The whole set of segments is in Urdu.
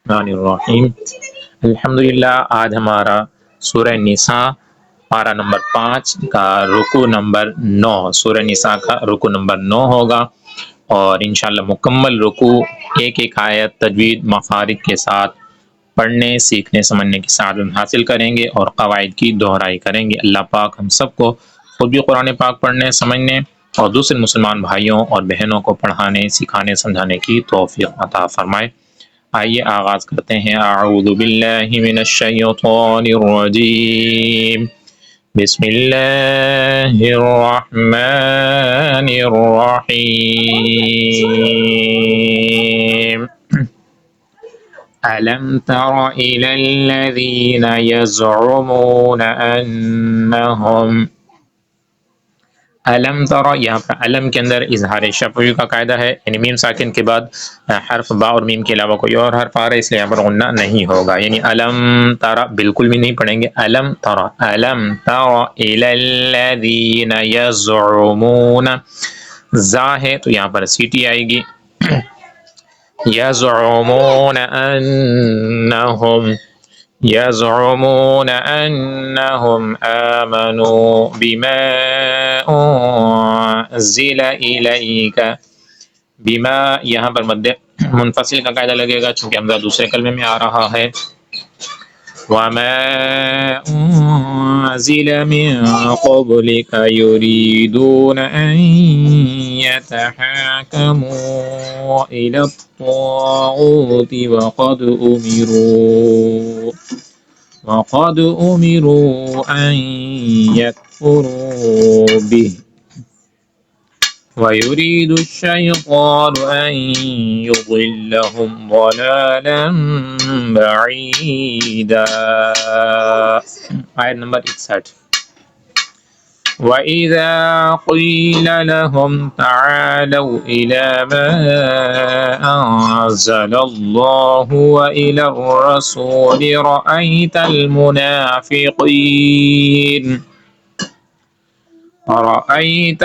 الرحیم الحمدللہ۔ آج ہمارا سورہ نساء پارہ نمبر 5 کا رکوع نمبر 9، سورہ نساء کا رکوع نمبر 9 ہوگا، اور انشاءاللہ مکمل رکوع ایک ایک آیت تجوید مخارج کے ساتھ پڑھنے، سیکھنے، سمجھنے کی سعادت حاصل کریں گے اور قواعد کی دہرائی کریں گے۔ اللہ پاک ہم سب کو خود بھی قرآن پاک پڑھنے، سمجھنے اور دوسرے مسلمان بھائیوں اور بہنوں کو پڑھانے، سکھانے، سمجھانے کی توفیق عطا فرمائے۔ آئیے آغاز کرتے ہیں۔ اعوذ باللہ من الشیطان الرجیم، بسم اللہ الرحمن الرحیم۔ ألم تر إلى الذين يزعمون أنهم علم تر، یہاں پر علم کے اندر اظہار شفوی کا قاعدہ ہے، یعنی میم ساکن کے بعد حرف با اور میم کے علاوہ کوئی اور حرف آ رہا ہے، اس لیے یہاں پر غنہ نہیں ہوگا، یعنی علم تر بالکل بھی نہیں پڑھیں گے۔ علم تر إلى الذين يزعمون، زا ہے تو یہاں پر سیٹی آئے گی۔ يزعمون أنهم آمنوا بما أنزل إليك، بما یہاں پر مد منفصل کا قاعدہ لگے گا چونکہ حمزہ دوسرے کلمے میں آ رہا ہے۔ وما أنزل من قبلك يريدون أن يتحاكموا إلى الطاغوت وقد أمروا أن يكفروا به ويريد الشيطان أن يضلهم ضلالا بعيدا۔ آیت نمبر 61۔ وَإِذَا قِيلَ لَهُمْ تَعَالَوْا إِلَى مَا أَنزَلَ اللَّهُ وَإِلَى الرَّسُولِ رَأَيْتَ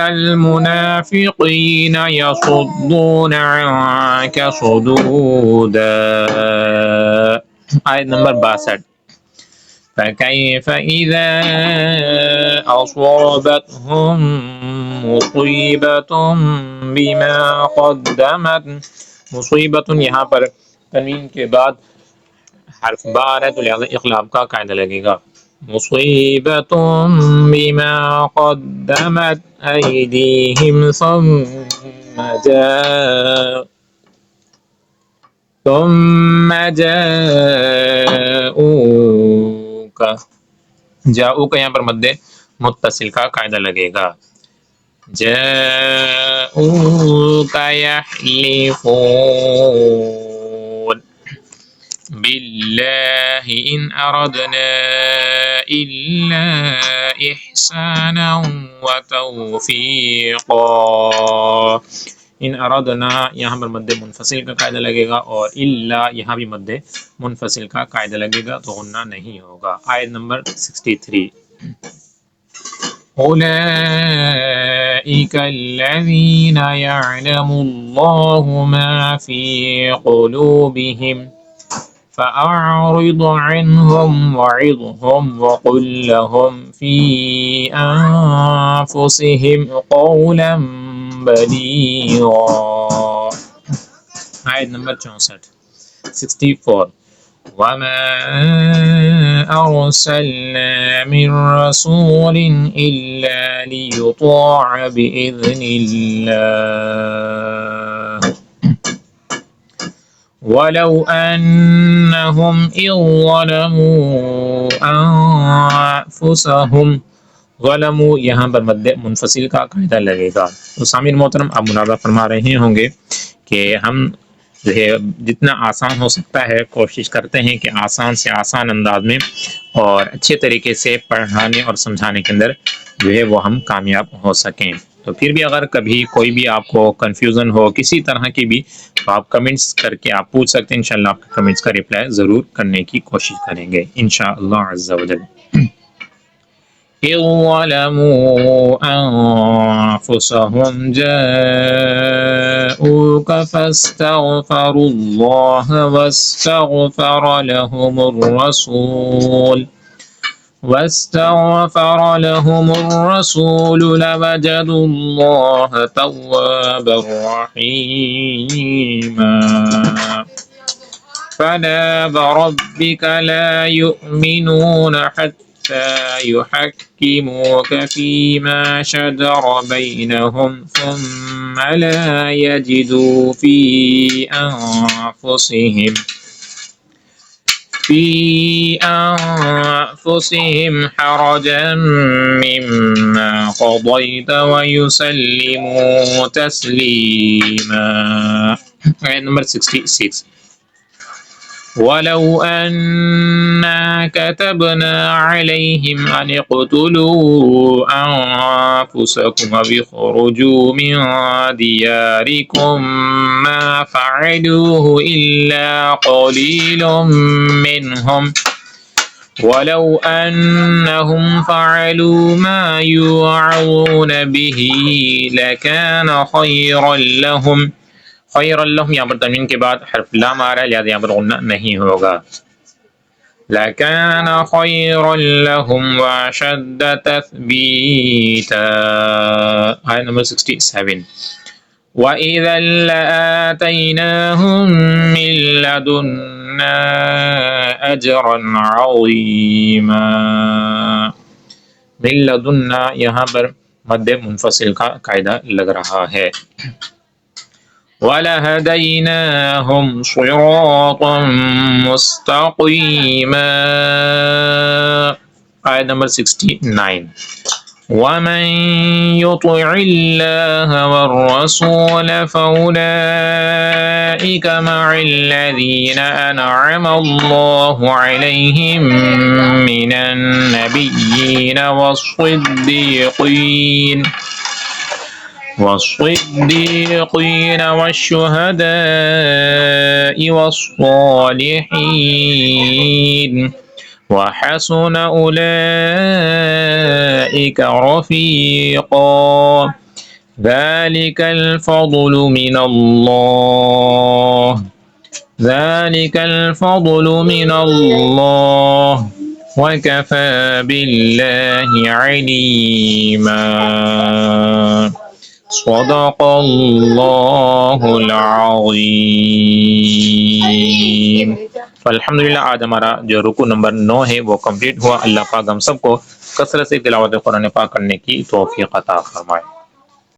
المنافقين يصدون عنك صدودا۔ آیت نمبر 62۔ فكيف إذا أصابتهم مصيبة بما قدمت، مصیبت یہاں پر تنوین کے بعد حرف با ہے تو لہذا اقلاب کا قاعدہ لگے گا۔ مصیبت بما قدمت أيديهم ثم جاءوك، جاءوك یہاں پر مد متصل کا قاعدہ لگے گا۔ جاءوك يحلفون بالله إن أردنا إلا إحسانا وتوفيقا۔ ان ارادنا یہاں پر مد منفصل کا قاعدہ لگے گا، اور الا یہاں بھی مد منفصل کا قاعدہ لگے گا تو غنہ نہیں ہوگا۔ آیت نمبر 63۔ أولئك الذين يعلم الله ما في قلوبهم فأعرض عنهم وعظهم وقل لهم في أنفسهم قولا بلیغا۔ آیت نمبر 64۔ وما أرسلنا من رسول إلا ليطاع بإذن الله ولو أنهم إذ ظلموا أنفسهم، ظلموا یہاں پر مد منفصل کا قاعدہ لگے گا۔ تو سامعین محترم آپ ملاحظہ فرما رہے ہوں گے کہ ہم جتنا آسان ہو سکتا ہے کوشش کرتے ہیں کہ آسان سے آسان انداز میں اور اچھے طریقے سے پڑھانے اور سمجھانے کے اندر جو ہے وہ ہم کامیاب ہو سکیں۔ تو پھر بھی اگر کبھی کوئی بھی آپ کو کنفیوژن ہو کسی طرح کی بھی تو آپ کمنٹس کر کے آپ پوچھ سکتے ہیں، انشاءاللہ آپ کے کمنٹس کا رپلائی ضرور کرنے کی کوشش کریں گے انشاءاللہ عز و جل۔ إذ ظلموا أنفسهم جاءوك جاءوك فاستغفروا الله واستغفر لهم الرسول لوجدوا الله توابا رحيما. فلا وربك لا يؤمنون حتى يحكموك فيما شجر بينهم ثم لا يجدوا في أنفسهم حرجا مما قضيت ويسلموا تسليما. آیت نمبر 66. ولو أنا كتبنا عليهم أن اقتلوا أنفسكم أو اخرجوا من دياركم ما فعلوه إلا قليل منهم ولو أنهم فعلوا ما يوعظون به لكان خيرا لهم. خیر لهم یہاں پر تنوین کے بعد حرف لام آ رہا ہے، لہذا یہاں پر غنہ نہیں ہوگا. لَكَانَ خَيْرًا لَهُمْ وَأَشَدَّ تَثْبِيتًا. آیت نمبر 67. وَإِذًا لَآتَيْنَاهُمْ مِن لَّدُنَّا أَجْرًا عَظِيمًا. من لدنا یہاں پر مد منفصل کا قاعدہ لگ رہا ہے. وَلَهَدَيْنَاهُمْ صِرَاطًا مُسْتَقِيمًا. آیت نمبر 69. وَمَن يُطِعِ اللَّهَ وَالرَّسُولَ فَأُولَئِكَ مَعَ الَّذِينَ أَنْعَمَ اللَّهُ عَلَيْهِم مِّنَ النَّبِيِّينَ والصديقين والشهداء والصالحين وحسن أولئك رفيقا. ذلك الفضل من الله وكفى بالله عليما. صدق اللہ العظیم. تو الحمدللہ آج ہمارا جو رکوع نمبر 9 ہے وہ کمپلیٹ ہوا. اللہ پاک ہم سب کو کثرت سے تلاوت قرآن پاک کرنے کی توفیق عطا فرمائے.